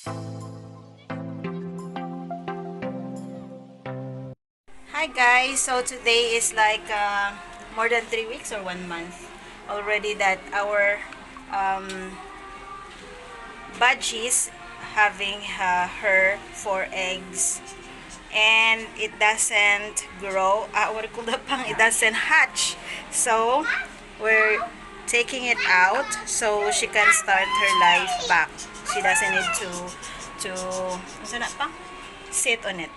Hi guys, so today is like more than 3 weeks or 1 month already that our Budgie's having her 4 eggs, and it doesn't grow, it doesn't hatch. So we're taking it out so she can start her life back. She doesn't need to ano na pa? Sit on it.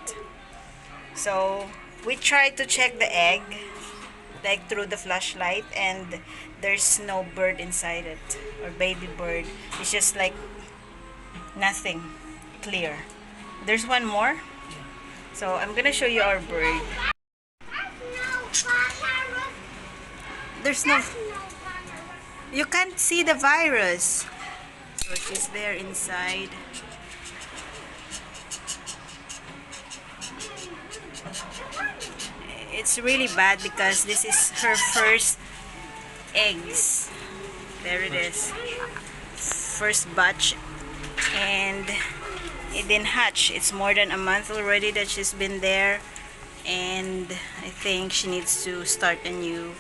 So we tried to check the egg like through the flashlight, and there's no bird inside it, or baby bird. It's just like nothing clear. There's one more, so I'm gonna show you our bird. There's no, you can't see the virus. So she's there inside. It's really bad because this is her first eggs. There it is, first batch, and it didn't hatch. It's more than a month already that she's been there, and I think she needs to start a new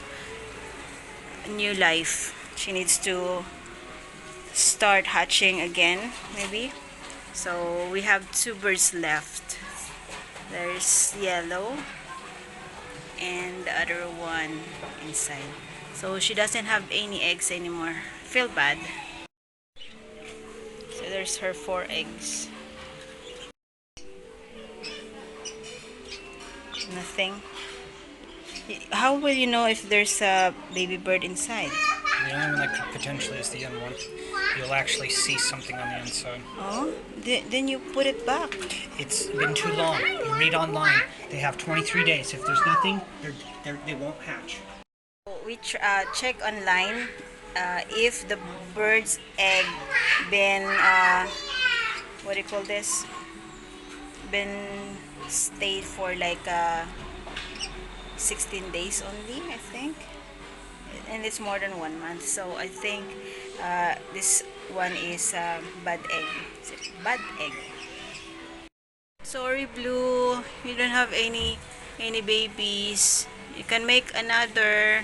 life. She needs to start hatching again, maybe. So we have 2 birds left. There's yellow and the other one inside. So she doesn't have any eggs anymore. Feel bad. So there's her 4 eggs. Nothing. How will you know if there's a baby bird inside? The only one that could potentially is the young one. You'll actually see something on the inside. Oh, then you put it back. It's been too long. You read online. They have 23 days. If there's nothing, they won't hatch. We check online if the bird's egg been what do you call this? Been stayed for like 16 days only, I think, and it's more than 1 month. So I think this one is bad egg. Is it bad egg? Sorry, Blue, you don't have any babies. You can make another.